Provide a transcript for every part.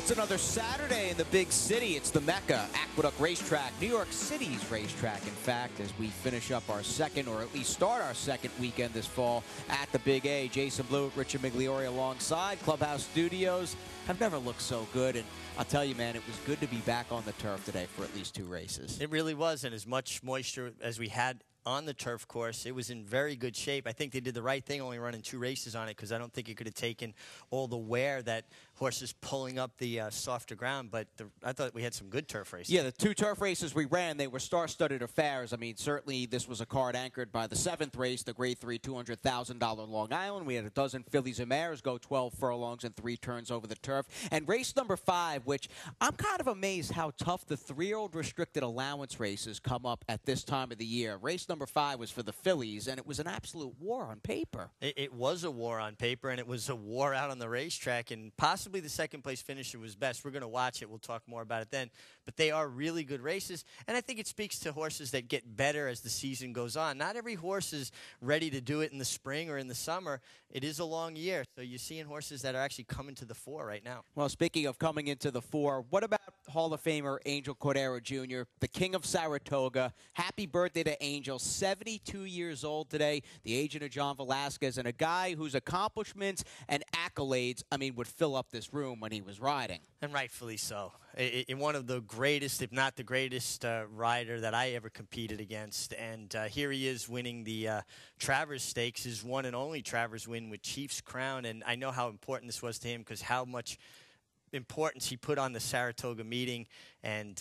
It's another Saturday in the big city. It's the Mecca, Aqueduct Racetrack, New York City's racetrack, in fact, as we finish up our second, or at least start our second weekend this fall at the Big A. Jason Blewett, Richard Migliore alongside. Clubhouse Studios have never looked so good, and I'll tell you, man, it was good to be back on the turf today for at least 2 races. It really was, and as much moisture as we had on the turf course, it was in very good shape. I think they did the right thing only running 2 races on it, because I don't think it could have taken all the wear that horses pulling up the softer ground, but I thought we had some good turf races. Yeah, the 2 turf races we ran, they were star-studded affairs. I mean, certainly this was a card anchored by the 7th race, the Grade 3 $200,000 Long Island. We had a dozen fillies and mares go 12 furlongs and 3 turns over the turf. And race number 5, which I'm kind of amazed how tough the 3-year-old restricted allowance races come up at this time of the year. Race number 5 was for the fillies, and it was an absolute war on paper. It was a war on paper, and it was a war out on the racetrack, and possibly the second-place finisher was best. We're going to watch it. We'll talk more about it then. But they are really good races, and I think it speaks to horses that get better as the season goes on. Not every horse is ready to do it in the spring or in the summer. It is a long year, so you're seeing horses that are actually coming to the fore right now. Well, speaking of coming into the fore, what about Hall of Famer Angel Cordero Jr., the king of Saratoga? Happy birthday to Angel, 72 years old today, the agent of John Velasquez, and a guy whose accomplishments and accolades, I mean, would fill up this room when he was riding. And rightfully so. One of the greatest, if not the greatest, rider that I ever competed against. And here he is winning the Travers Stakes, his one and only Travers win with Chief's Crown. And I know how important this was to him, because how much importance he put on the Saratoga meeting. And,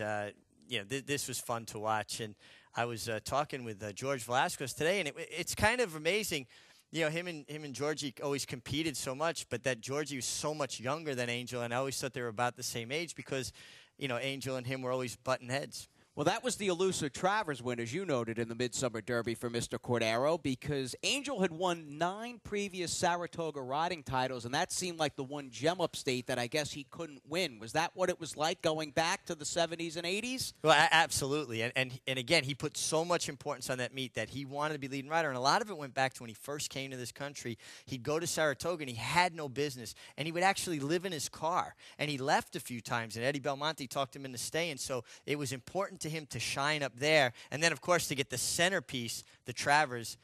this was fun to watch. And I was talking with George Velasquez today, and it's kind of amazing. You know, him and Georgie always competed so much, but that Georgie was so much younger than Angel, and I always thought they were about the same age because, Angel and him were always butting heads. Well, that was the elusive Travers win, as you noted, in the Midsummer Derby for Mr. Cordero, because Angel had won 9 previous Saratoga riding titles, and that seemed like the one gem upstate that I guess he couldn't win. Was that what it was like going back to the 70s and 80s? Well, absolutely. And again, he put so much importance on that meet that he wanted to be leading rider, and a lot of it went back to when he first came to this country. He'd go to Saratoga, and he had no business, and he would actually live in his car. And he left a few times, and Eddie Belmonte talked him into staying, so it was important to him to shine up there, and then of course to get the centerpiece, the Travers.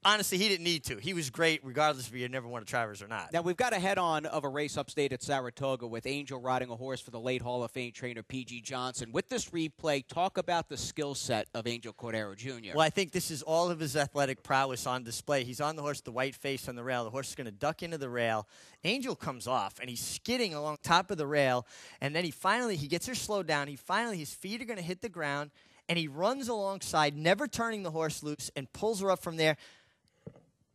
Honestly, he didn't need to. He was great regardless if he had never won a Travers or not. Now, we've got a head-on of a race upstate at Saratoga with Angel riding a horse for the late Hall of Fame trainer P.G. Johnson. With this replay, talk about the skill set of Angel Cordero Jr. Well, I think this is all of his athletic prowess on display. He's on the horse, the white face on the rail. The horse is going to duck into the rail. Angel comes off, and he's skidding along top of the rail, and then he gets her slowed down. His feet are going to hit the ground, and he runs alongside, never turning the horse loose, and pulls her up from there.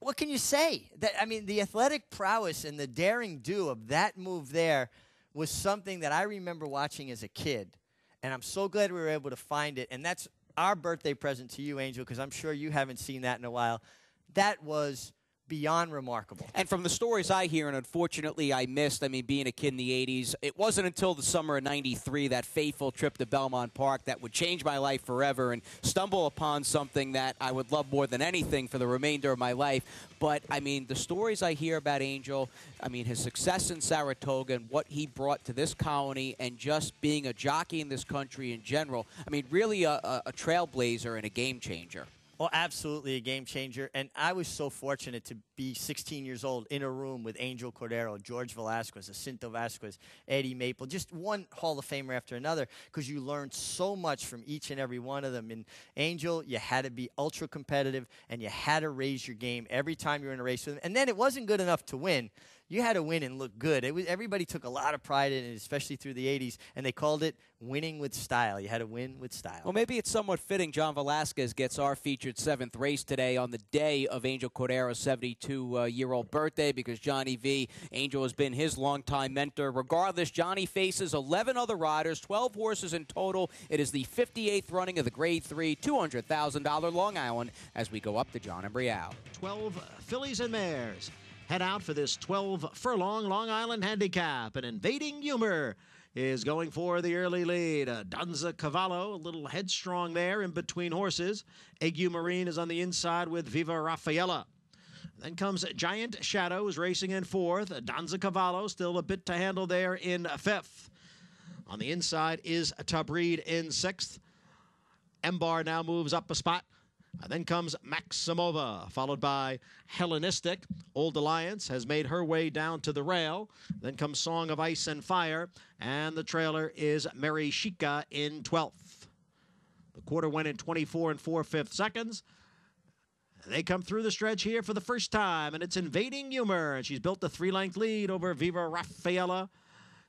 What can you say? The athletic prowess and the daring do of that move there was something that I remember watching as a kid, and I'm so glad we were able to find it. And that's our birthday present to you, Angel, because I'm sure you haven't seen that in a while. That was beyond remarkable. And from the stories I hear, and unfortunately I missed, being a kid in the 80s, it wasn't until the summer of '93, that fateful trip to Belmont Park, that would change my life forever and stumble upon something that I would love more than anything for the remainder of my life. But, the stories I hear about Angel, his success in Saratoga and what he brought to this colony, and just being a jockey in this country in general, really a trailblazer and a game changer. Well, absolutely a game changer. And I was so fortunate to be 16 years old in a room with Angel Cordero, George Velasquez, Jacinto Vasquez, Eddie Maple, just one Hall of Famer after another, because you learned so much from each and every one of them. And Angel, you had to be ultra competitive, and you had to raise your game every time you were in a race with him. And then it wasn't good enough to win. You had to win and look good. Everybody took a lot of pride in it, especially through the 80s, and they called it winning with style. You had to win with style. Well, maybe it's somewhat fitting John Velasquez gets our featured 7th race today on the day of Angel Cordero's 72-year-old birthday, because Johnny V, Angel has been his longtime mentor. Regardless, Johnny faces 11 other riders, 12 horses in total. It is the 58th running of the Grade 3 $200,000 Long Island as we go up to John and Brielle. 12 fillies and mares head out for this 12-furlong Long Island handicap. And Invading Humor is going for the early lead. Dunza Cavallo, a little headstrong there in between horses. Ague Marine is on the inside with Viva Raffaella. Then comes Giant Shadow, who's racing in fourth. Danza Cavallo still a bit to handle there in fifth. On the inside is Tabreed in sixth. Embar now moves up a spot. Then comes Maximova, followed by Hellenistic. Old Alliance has made her way down to the rail. Then comes Song of Ice and Fire, and the trailer is Mary Shika in 12th. The quarter went in 24 and 4/5 seconds. They come through the stretch here for the first time, and it's Invading Humor, and she's built a 3-length lead over Viva Raffaella.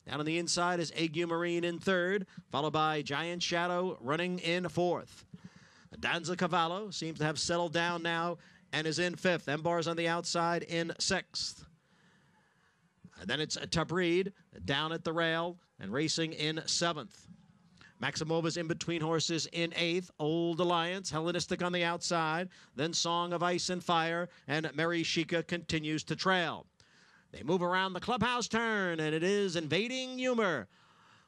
Down on the inside is Ague Marine in third, followed by Giant Shadow running in fourth. Danza Cavallo seems to have settled down now and is in fifth. Embar's on the outside in sixth. And then it's Tabreed down at the rail and racing in seventh. Maximova's in between horses in eighth. Old Alliance, Hellenistic on the outside. Then Song of Ice and Fire, and Mary Shika continues to trail. They move around the clubhouse turn, and it is Invading Humor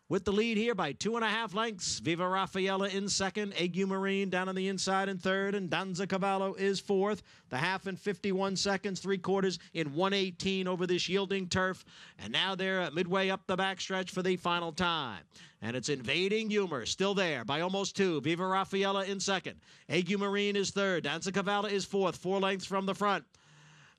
with the lead here by 2.5 lengths. Viva Raffaella in second. Ague Marine down on the inside in third. And Danza Cavallo is fourth. The half in 51 seconds. 3/4 in 1:18 over this yielding turf. And now they're midway up the backstretch for the final time. And it's Invading Humor still there by almost 2. Viva Raffaella in second. Ague Marine is third. Danza Cavallo is fourth. 4 lengths from the front.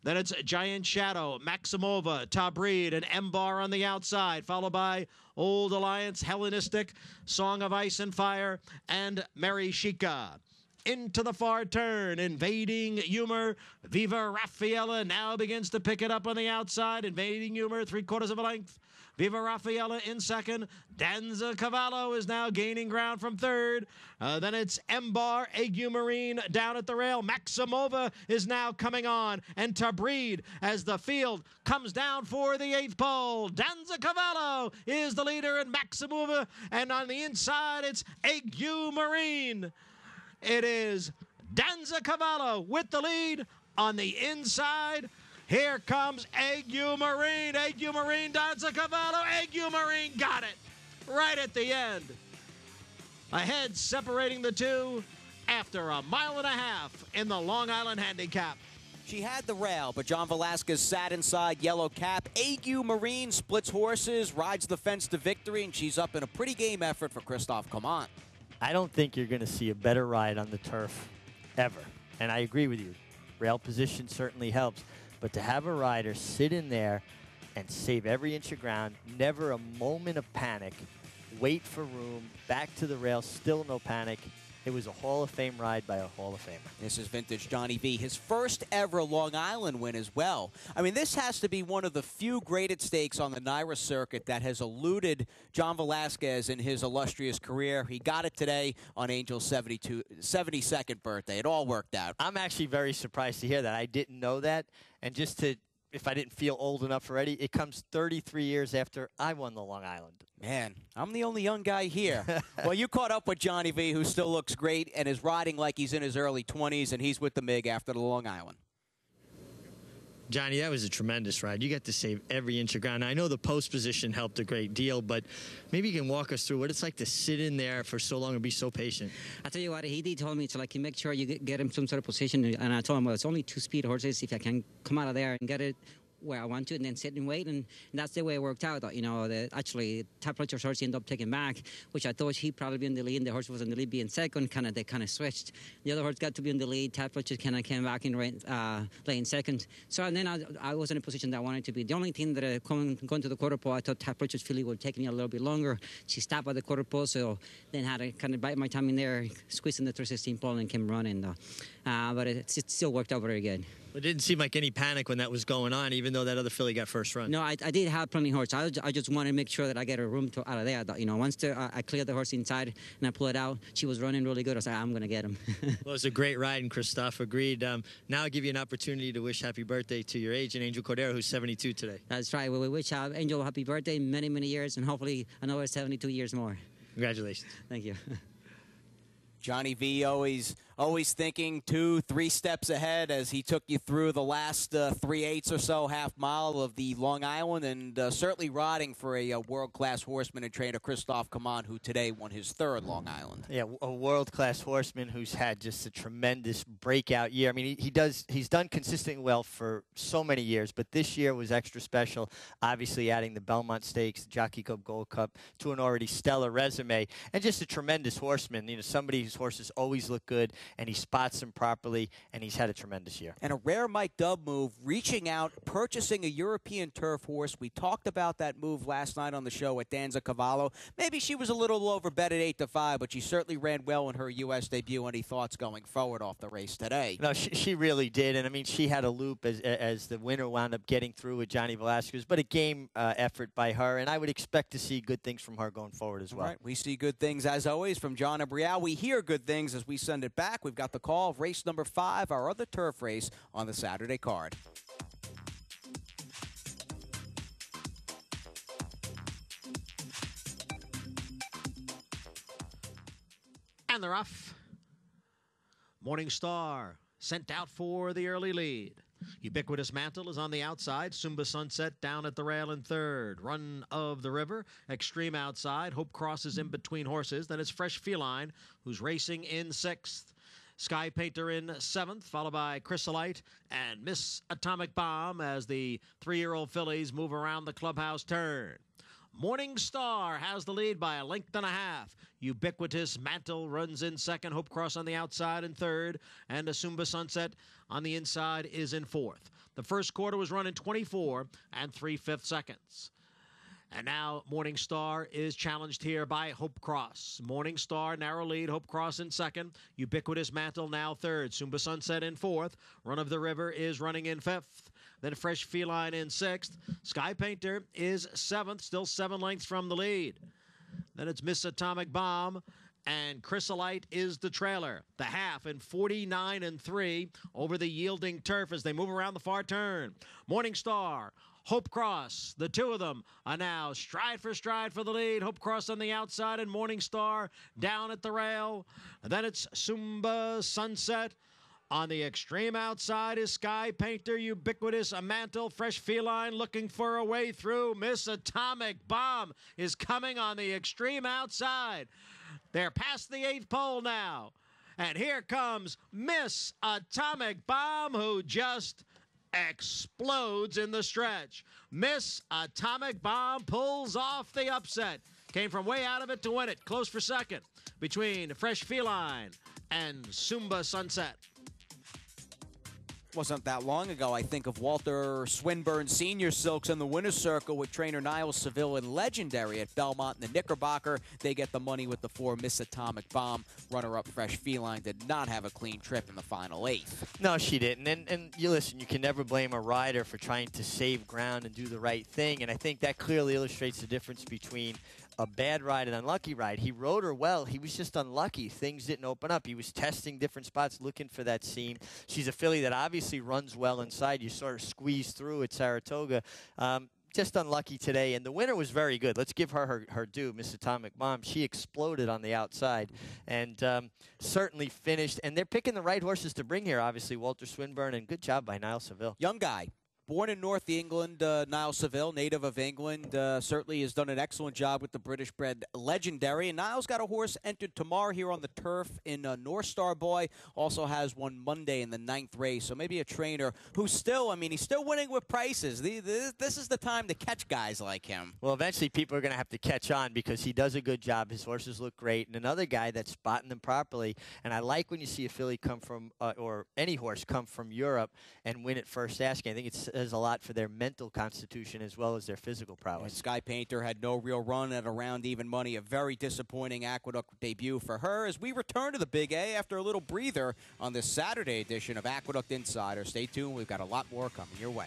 Then it's Giant Shadow, Maximova, Tabreed, and Embar on the outside, followed by Old Alliance, Hellenistic, Song of Ice and Fire, and Mary Shika. Into the far turn, Invading Humor. Viva Raffaella now begins to pick it up on the outside. Invading Humor, 3/4 of a length. Viva Raffaella in second. Danza Cavallo is now gaining ground from third. Then it's Embar, Ague Marine down at the rail. Maximova is now coming on. And Tabreed as the field comes down for the 8th pole. Danza Cavallo is the leader and Maximova. And on the inside, it's Ague Marine. It is Danza Cavallo with the lead on the inside. Here comes Ague Marine. Ague Marine, Danza Cavallo. Ague Marine got it right at the end. Ahead separating the two after 1.5 miles in the Long Island Handicap. She had the rail, but John Velasquez sat inside, yellow cap. Ague Marine splits horses, rides the fence to victory, and she's up in a pretty game effort for Christophe Clement. I don't think you're going to see a better ride on the turf ever. And I agree with you. Rail position certainly helps. But to have a rider sit in there and save every inch of ground, never a moment of panic, wait for room, back to the rail, still no panic. It was a Hall of Fame ride by a Hall of Famer. This is vintage Johnny V. His first ever Long Island win as well. I mean, this has to be one of the few graded stakes on the NYRA circuit that has eluded John Velasquez in his illustrious career. He got it today on Angel's 72nd birthday. It all worked out. I'm actually very surprised to hear that. I didn't know that. And just to, if I didn't feel old enough already, it comes 33 years after I won the Long Island. Man, I'm the only young guy here. Well, you caught up with Johnny V, who still looks great and is riding like he's in his early 20s, and he's with the MIG after the Long Island. Johnny, that was a tremendous ride. You got to save every inch of ground. I know the post position helped a great deal, but maybe you can walk us through what it's like to sit in there for so long and be so patient. I tell you what, he told me to like make sure you get him some sort of position, and I told him, well, it's only 2 speed horses. If I can come out of there and get it where I want to and then sit and wait, and that's the way it worked out. You know, actually, Tap Fletcher's horse ended up taking back, which I thought he'd probably be in the lead, and the horse was in the lead being second. They kind of switched. The other horse got to be in the lead. Tap Fletcher kind of came back in laying second. So and then I was in a position that I wanted to be. The only thing that going to the quarter pole, I thought Tap Fletcher's filly would take me a little bit longer. She stopped at the quarter pole, so then had to kind of bite my time in there, squeezed in the 316 pole, and came running. But it still worked out very good. It didn't seem like any panic when that was going on, even though that other filly got first run. No, I did have plenty of horse. I just wanted to make sure that I get a room out of there. You know, once I cleared the horse inside and I pulled it out, she was running really good. I was like, I'm going to get him. Well, it was a great ride, and Christophe agreed. Now I'll give you an opportunity to wish happy birthday to your agent, Angel Cordero, who's 72 today. That's right. We wish Angel happy birthday, many, many years, and hopefully another 72 years more. Congratulations. Thank you. Johnny V always always thinking 2-3 steps ahead as he took you through the last 3/8 or so half mile of the Long Island, and certainly riding for a world-class horseman and trainer, Christophe Caman, who today won his 3rd Long Island. Yeah, a world-class horseman who's had just a tremendous breakout year. I mean, he's done consistently well for so many years, but this year was extra special, obviously adding the Belmont Stakes, the Jockey Club Gold Cup to an already stellar resume, and just a tremendous horseman. You know, somebody whose horses always look good, and he spots them properly, and he's had a tremendous year. And a rare Mike Dubb move, reaching out, purchasing a European turf horse. We talked about that move last night on the show at Danza Cavallo. Maybe she was a little overbet at 8-5, but she certainly ran well in her U.S. debut. Any thoughts going forward off the race today? No, she really did, and I mean, she had a loop as the winner wound up getting through with Johnny Velasquez, but a game effort by her, and I would expect to see good things from her going forward as well. All right, we see good things, as always, from John Abrial. We hear good things as we send it back. We've got the call of race number 5, our other turf race on the Saturday card. And they're off. Morning Star sent out for the early lead. Ubiquitous Mantle is on the outside. Sumba Sunset down at the rail in 3rd. Run of the River, Extreme outside. Hope Cross is in between horses. Then it's Fresh Feline, who's racing in 6th. Sky Painter in 7th, followed by Chrysolite and Miss Atomic Bomb as the 3-year-old fillies move around the clubhouse turn. Morning Star has the lead by 1.5 lengths. Ubiquitous Mantle runs in 2nd. Hope Cross on the outside in 3rd. And Asumba Sunset on the inside is in 4th. The first quarter was run in 24 3/5 seconds. And now Morning Star is challenged here by Hope Cross. Morning Star, narrow lead. Hope Cross in 2nd. Ubiquitous Mantle now 3rd. Sumba Sunset in 4th. Run of the River is running in 5th. Then Fresh Feline in 6th. Sky Painter is 7th, still 7 lengths from the lead. Then it's Miss Atomic Bomb, and Chrysolite is the trailer. The half in 49 3 over the yielding turf as they move around the far turn. Morning Star, Hope Cross, the two of them are now stride for the lead. Hope Cross on the outside and Morning Star down at the rail. And then it's Sumba Sunset. On the extreme outside is Sky Painter, Ubiquitous, a Mantle, Fresh Feline looking for a way through. Miss Atomic Bomb is coming on the extreme outside. They're past the 8th pole now. And here comes Miss Atomic Bomb, who just explodes in the stretch. Miss Atomic Bomb pulls off the upset. Came from way out of it to win it. Close for 2nd between Fresh Feline and Sumba Sunset. Wasn't that long ago, I think, of Walter Swinburne Sr. Silks in the winner's circle with trainer Niles Seville and Legendary at Belmont and the Knickerbocker. They get the money with the 4. Miss Atomic Bomb. Runner-up Fresh Feline did not have a clean trip in the final 8th. No, she didn't. And you listen, you can never blame a rider for trying to save ground and do the right thing. And I think that clearly illustrates the difference between a bad ride and unlucky ride. He rode her well. He was just unlucky. Things didn't open up. He was testing different spots, looking for that seam. She's a filly that obviously runs well inside. You sort of squeeze through at Saratoga. Just unlucky today, and the winner was very good. Let's give her due, Miss Atomic Bomb. She exploded on the outside and certainly finished. And they're picking the right horses to bring here, obviously, Walter Swinburne, and good job by Niles Seville. Young guy. Born in North England, Niles Seville, native of England, certainly has done an excellent job with the British-bred Legendary. And Niles got a horse entered tomorrow here on the turf in North Star Boy. Also has one Monday in the 9th race. So maybe a trainer who's still, I mean, he's still winning with prices. This is the time to catch guys like him. Well, eventually people are going to have to catch on because he does a good job. His horses look great. And another guy that's spotting them properly. And I like when you see a filly come from, or any horse come from Europe and win at first asking. I think it says a lot for their mental constitution as well as their physical prowess. And Sky Painter had no real run at around even money. A very disappointing Aqueduct debut for her as we return to the Big A after a little breather on this Saturday edition of Aqueduct Insider. Stay tuned. We've got a lot more coming your way.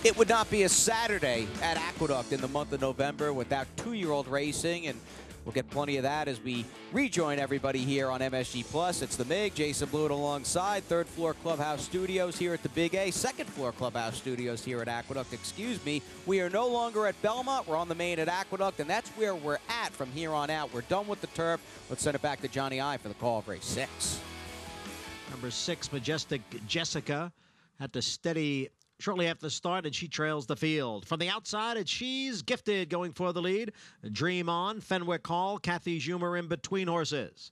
It would not be a Saturday at Aqueduct in the month of November without 2-year-old racing, and We'll get plenty of that as we rejoin everybody here on MSG Plus. It's the MIG, Jason Blewett alongside, third floor clubhouse studios here at the Big A, second floor clubhouse studios here at Aqueduct, excuse me. We are no longer at Belmont, we're on the main at Aqueduct, and that's where we're at from here on out. We're done with the turf. Let's send it back to Johnny I for the call of race 6. Number 6, Majestic Jessica, had to steady shortly after the start, and she trails the field. From the outside, it's She's Gifted going for the lead. Dream On, Fenwick Hall, Kathy Schumer in between horses.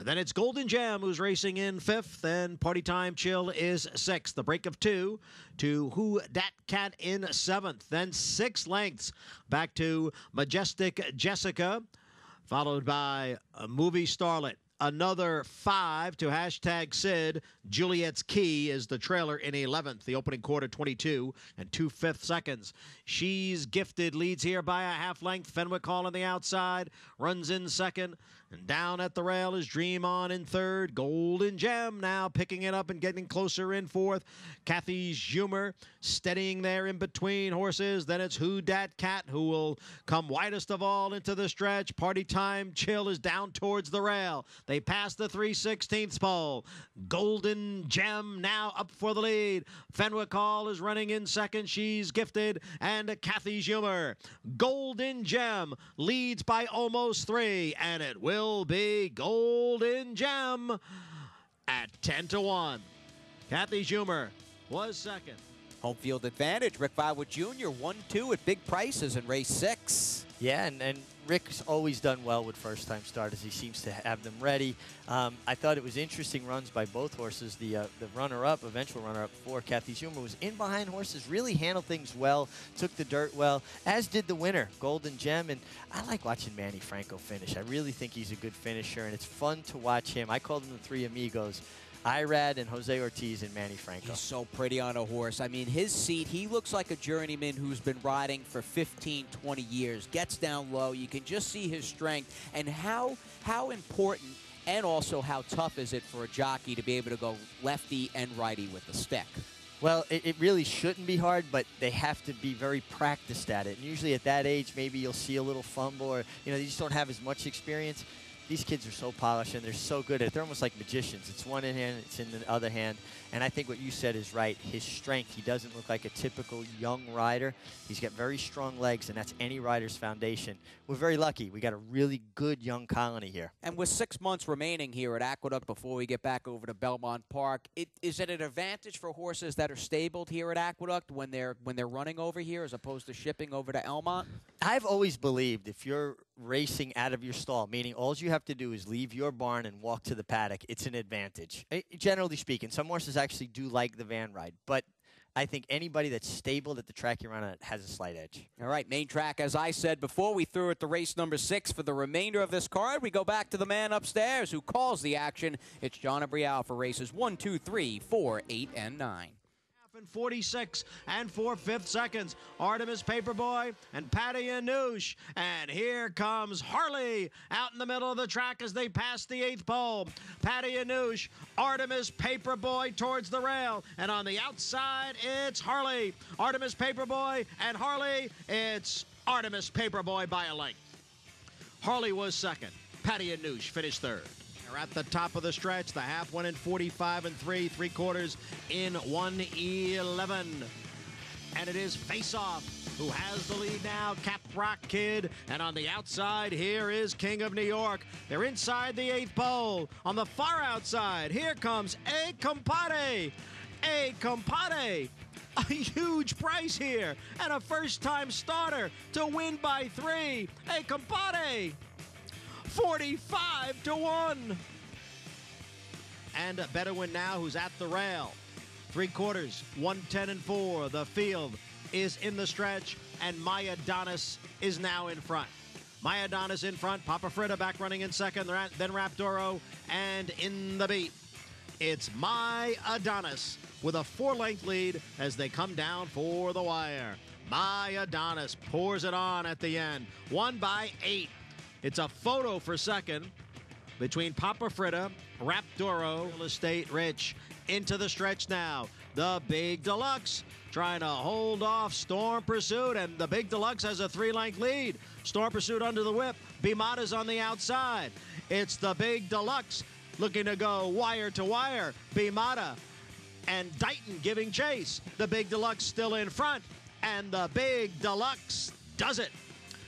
Then it's Golden Gem who's racing in 5th, and Party Time Chill is 6th. The break of 2 to Who Dat Cat in 7th. Then 6 lengths back to Majestic Jessica, followed by Movie Starlet. Another 5 to hashtag Sid. Juliet's Key is the trailer in 11th. The opening quarter, 22 and 2/5 seconds. She's Gifted leads here by a half length. Fenwick Hall on the outside runs in 2nd. And down at the rail is Dream On in 3rd. Golden Gem now picking it up and getting closer in 4th. Kathy Schumer steadying there in between horses. Then it's Who Dat Cat who will come widest of all into the stretch. Party Time Chill is down towards the rail. They pass the 3/16 pole. Golden Gem now up for the lead. Fenwick Hall is running in 2nd. She's Gifted and Kathy Schumer. Golden Gem leads by almost 3, and it will be Golden Gem at 10-1. Kathy Schumer was 2nd. Home field advantage. Rick Violet Jr. 1-2 at big prices in race 6. Yeah, and Rick's always done well with first-time starters. He seems to have them ready. I thought it was interesting runs by both horses. The runner-up, eventual runner-up for Kathy Schumer, was in behind horses, really handled things well, took the dirt well, as did the winner, Golden Gem. And I like watching Manny Franco finish. I really think he's a good finisher, and it's fun to watch him. I call them the three amigos. Irad and Jose Ortiz and Manny Franco. He's so pretty on a horse. I mean, his seat, he looks like a journeyman who's been riding for 15, 20 years. Gets down low. You can just see his strength and how important and also how tough is it for a jockey to be able to go lefty and righty with the stick. Well, it really shouldn't be hard, but they have to be very practiced at it. And usually at that age, maybe you'll see a little fumble or, you know, they just don't have as much experience. These kids are so polished, and they're so good at it. They're almost like magicians. It's one in hand, it's in the other hand. And I think what you said is right. His strength, he doesn't look like a typical young rider. He's got very strong legs, and that's any rider's foundation. We're very lucky. We got a really good young colony here. And with 6 months remaining here at Aqueduct before we get back over to Belmont Park, is it an advantage for horses that are stabled here at Aqueduct when they're running over here as opposed to shipping over to Elmont? I've always believed if you're racing out of your stall, meaning all you have to do is leave your barn and walk to the paddock, it's an advantage. Generally speaking, some horses actually do like the van ride, but I think anybody that's stabled at the track you're on has a slight edge. All right, main track, as I said before, we threw at the race number 6 for the remainder of this card. We go back to the man upstairs who calls the action. It's John Abrial for races 1, 2, 3, 4, 8, and 9. 46 and 4/5 seconds. Artemis Paperboy and Patty Anoush. And here comes Harley out in the middle of the track as they pass the 8th pole. Patty Anoush, Artemis Paperboy towards the rail. And on the outside, it's Harley. Artemis Paperboy and Harley. It's Artemis Paperboy by a length. Harley was 2nd. Patty Anoush finished 3rd. They're at the top of the stretch. The half went in 45 and 3, 3/4 in 1:11. And it is Face Off who has the lead now. Cap Rock Kid. And on the outside, here is King of New York. They're inside the 8th pole. On the far outside, here comes A Compadre. A Compadre. A huge price here. And a first-time starter to win by 3. A Compadre. 45-1. And Bedouin now, who's at the rail. 3/4, 110 and 4. The field is in the stretch, and My Adonis is now in front. My Adonis in front. Papa Frida back running in 2nd. Then Raptoro, and in the beat, it's My Adonis with a 4-length lead as they come down for the wire. My Adonis pours it on at the end. 1 by 8. It's a photo for 2nd between Papa Frida, Raptoro, Real Estate Rich. Into the stretch now. The Big Deluxe trying to hold off Storm Pursuit, and the Big Deluxe has a 3-length lead. Storm Pursuit under the whip. Bimata's on the outside. It's the Big Deluxe looking to go wire to wire. Bimata and Dighton giving chase. The Big Deluxe still in front, and the Big Deluxe does it.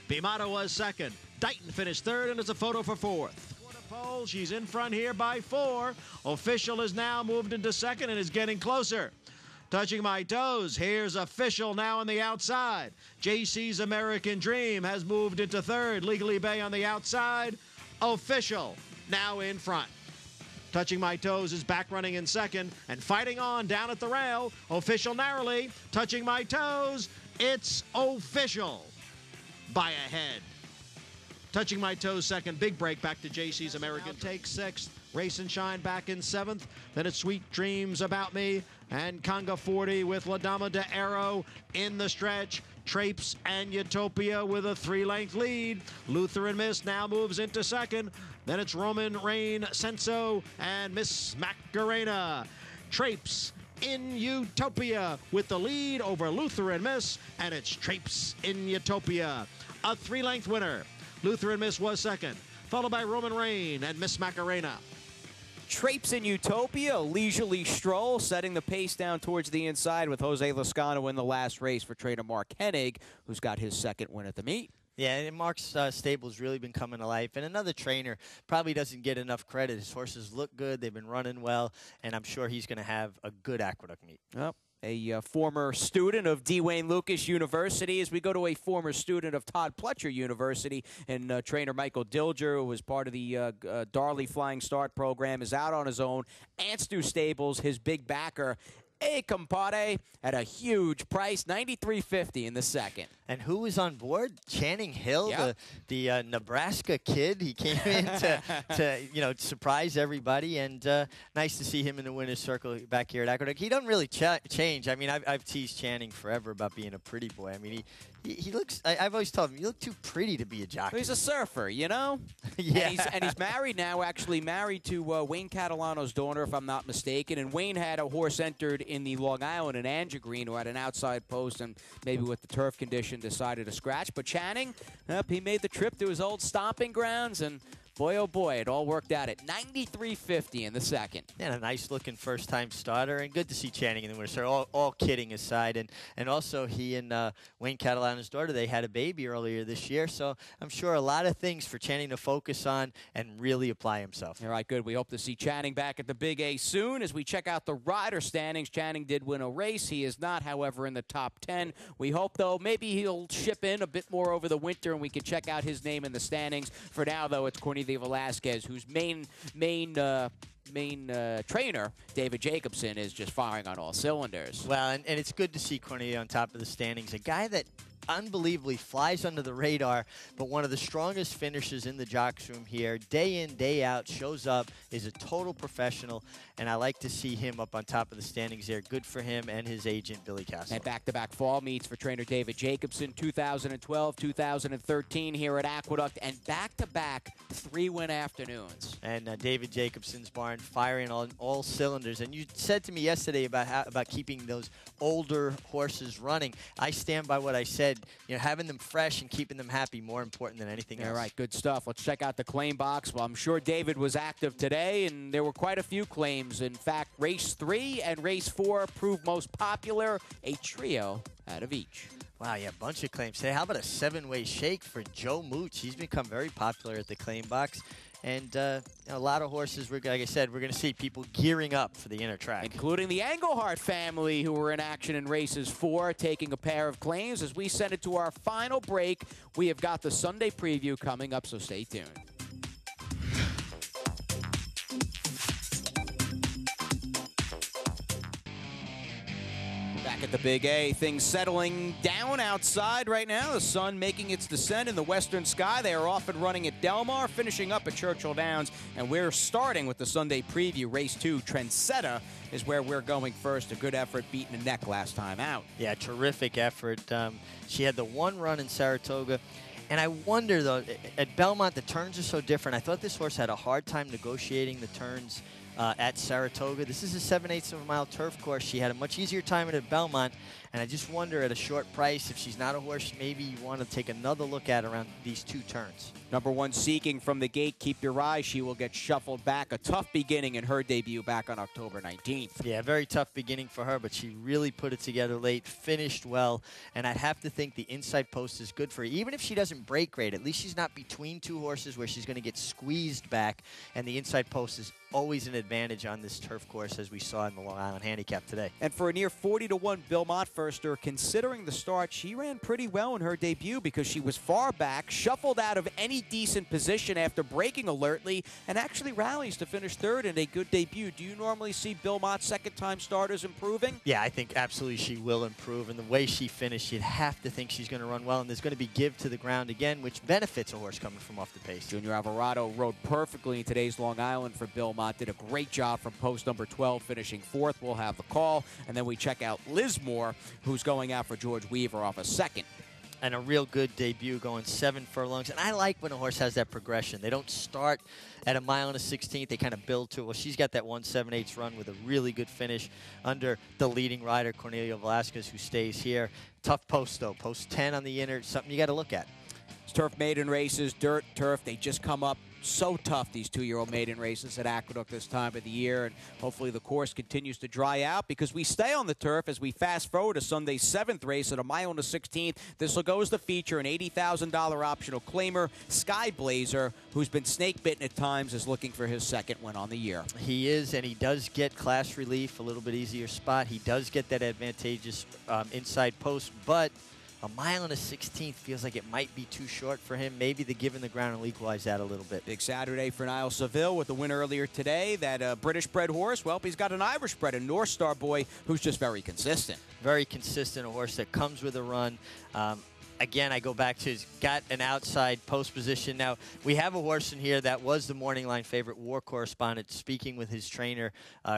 Bimata was second. Dighton finished third, and it's a photo for fourth. Quarter pole, she's in front here by 4. Official has now moved into second and is getting closer. Touching my toes, here's Official now on the outside. JC's American Dream has moved into third. Legally Bay on the outside. Official now in front. Touching my toes is back running in second and fighting on down at the rail. Official narrowly. Touching my toes, it's Official by a head. Touching my toes second. Big break back to JC's American. Take sixth. Race and Shine back in seventh. Then it's Sweet Dreams About Me and Conga 40 with La Dama de Arrow in the stretch. Trapes and Utopia with a 3-length lead. Lutheran Miss now moves into second. Then it's Roman Rain Senso and Miss Macarena. Trapes in Utopia with the lead over Lutheran Miss, and it's Trapes in Utopia. A 3-length winner. Lutheran Miss was second, followed by Roman Rain and Miss Macarena. Trapes in Utopia, a leisurely stroll, setting the pace down towards the inside with Jose Lascano in the last race for trainer Mark Hennig, who's got his second win at the meet. Yeah, and Mark's stable's really been coming to life. And another trainer probably doesn't get enough credit. His horses look good. They've been running well. And I'm sure he's going to have a good Aqueduct meet. Yep. A former student of D. Wayne Lucas University, as we go to a former student of Todd Pletcher University, and trainer Michael Dilger, who was part of the Darley Flying Start program, is out on his own. Anstu Stables, his big backer, a compadre at a huge price, $93.50 in the second. And who was on board? Channing Hill, Yep. the Nebraska kid. He came in to surprise everybody, and nice to see him in the winner's circle back here at Aqueduct. He doesn't really change. I mean, I've teased Channing forever about being a pretty boy. I mean, he looks. I've always told him you look too pretty to be a jockey. He's a surfer, you know. Yeah, and he's married now. Actually married to Wayne Catalano's daughter, if I'm not mistaken. And Wayne had a horse entered in the Long Island and Andrew Green, who had an outside post, and maybe with the turf condition decided to scratch. But Channing, he made the trip to his old stomping grounds, and boy, oh boy, it all worked out at $93.50 in the second. And a nice-looking first-time starter, and good to see Channing in the winner. So all kidding aside, and also he and Wayne Catalano's daughter, they had a baby earlier this year. So I'm sure a lot of things for Channing to focus on and really apply himself. All right, good. We hope to see Channing back at the Big A soon. As we check out the rider standings, Channing did win a race. He is not, however, in the top 10. We hope, though, maybe he'll ship in a bit more over the winter, and we can check out his name in the standings. For now, though, it's Cornelius Velasquez, whose main trainer, David Jacobson, is just firing on all cylinders. Well, and it's good to see Cornelia on top of the standings. A guy that unbelievably flies under the radar, but one of the strongest finishers in the jocks room here. Day in, day out, shows up, is a total professional, and I like to see him up on top of the standings there. Good for him and his agent, Billy Castle. And back-to-back fall meets for trainer David Jacobson, 2012, 2013 here at Aqueduct, and back-to-back 3-win afternoons. And David Jacobson's barn firing on all cylinders. And you said to me yesterday about keeping those older horses running. I stand by what I said. You know, having them fresh and keeping them happy, more important than anything else. All right, good stuff. Let's check out the claim box. Well, I'm sure David was active today, and there were quite a few claims. In fact, race 3 and race 4 proved most popular, a trio out of each. Wow, yeah, a bunch of claims today. How about a 7-way shake for Joe Mooch? He's become very popular at the claim box. And a lot of horses, like I said, we're going to see people gearing up for the inner track. Including the Engelhart family, who were in action in races 4, taking a pair of claims. As we send it to our final break, we have got the Sunday preview coming up, so stay tuned. Back at the Big A, things settling down outside right now. The sun making its descent in the western sky. They are off and running at Del Mar, finishing up at Churchill Downs, and we're starting with the Sunday preview. Race 2, Trendsetter, is where we're going first. A good effort, beating the neck last time out. Yeah, terrific effort. She had the one run in Saratoga. And I wonder, though, at Belmont, the turns are so different. I thought this horse had a hard time negotiating the turns at Saratoga. This is a 7/8 of a mile turf course. She had a much easier time at Belmont, And I just wonder at a short price, if she's not a horse, maybe you want to take another look at around these 2 turns. Number 1, Seeking from the gate. Keep your eye. She will get shuffled back. A tough beginning in her debut back on October 19th. Yeah, very tough beginning for her, but she really put it together late, finished well, and I'd have to think the inside post is good for her. Even if she doesn't break great, at least she's not between 2 horses where she's going to get squeezed back, and the inside post is always an advantage on this turf course, as we saw in the Long Island Handicap today. And for a near 40-1 Bill Montfurster, considering the start, she ran pretty well in her debut because she was far back, shuffled out of any decent position after breaking alertly, and actually rallies to finish 3rd in a good debut. Do you normally see Bill Mott's second-time starters improving? Yeah, I think absolutely she will improve. And the way she finished, you'd have to think she's going to run well. And there's going to be give to the ground again, which benefits a horse coming from off the pace. Junior Alvarado rode perfectly in today's Long Island for Bill Mott. Did a great job from post number 12, finishing 4th. We'll have the call. And then we check out Lismore, who's going out for George Weaver off a 2nd. And a real good debut, going 7 furlongs. And I like when a horse has that progression. They don't start at a mile and a 16th. They kind of build to it. Well, she's got that 1/7/8 run with a really good finish under the leading rider, Cornelio Velasquez, who stays here. Tough post, though. Post 10 on the inner. Something you got to look at. Turf maiden races, dirt, turf, they just come up so tough, these 2-year-old maiden races at Aqueduct this time of the year, and hopefully the course continues to dry out because we stay on the turf as we fast forward to Sunday's 7th race at a mile and a 16th. This will go as the feature, an $80,000 optional claimer. Sky Blazer, who's been snake bitten at times, is looking for his 2nd win on the year. He is, and he does get class relief, a little bit easier spot. He does get that advantageous inside post, but a mile and a 16th feels like it might be too short for him. Maybe the give in the ground will equalize that a little bit. Big Saturday for Niall Seville with the win earlier today. That British-bred horse, well, he's got an Irish-bred, a North Star boy who's just very consistent. Very consistent, a horse that comes with a run. Again, I go back to he's got an outside post position. Now, we have a horse in here that was the morning line favorite, War Correspondent, speaking with his trainer,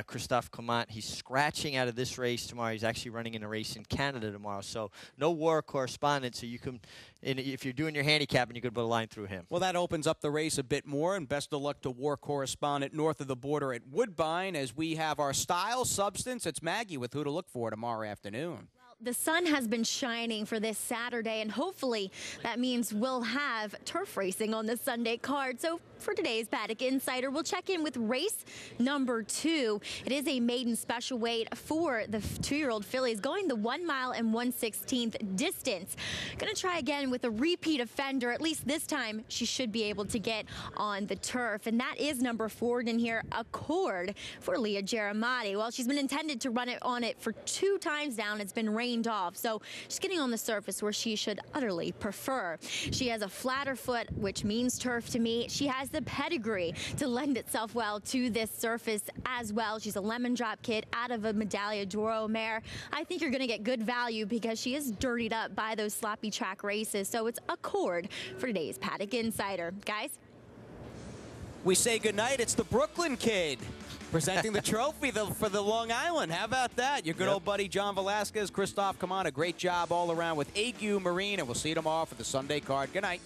Christophe Clement. He's scratching out of this race tomorrow. He's actually running in a race in Canada tomorrow. So no War Correspondent, so you can, if you're doing your handicapping, you could put a line through him. Well, that opens up the race a bit more, and best of luck to War Correspondent north of the border at Woodbine as we have our style substance. It's Maggie with who to look for tomorrow afternoon. The sun has been shining for this Saturday, and hopefully that means we'll have turf racing on the Sunday card. So for today's Paddock Insider, we'll check in with race number 2. It is a maiden special weight for the 2-year-old fillies, going the 1 mile and 1/16 distance. Going to try again with a repeat offender. At least this time she should be able to get on the turf, and that is number 4 in here, Accord, for Leah Geramati. Well, she's been intended to run it on it for 2 times now, and it's been rained off, so she's getting on the surface where she should utterly prefer. She has a flatter foot, which means turf to me. She has the pedigree to lend itself well to this surface as well. She's a lemon drop kid out of a Medaglia d'Oro mare. I think you're going to get good value because she is dirtied up by those sloppy track races. So it's Accord for today's Paddock Insider. Guys? We say goodnight. It's the Brooklyn kid presenting the trophy for the Long Island. How about that? Your good old buddy John Velasquez, Christophe Clement, a great job all around with Ague Marine, and we'll see you tomorrow for the Sunday card. Good night.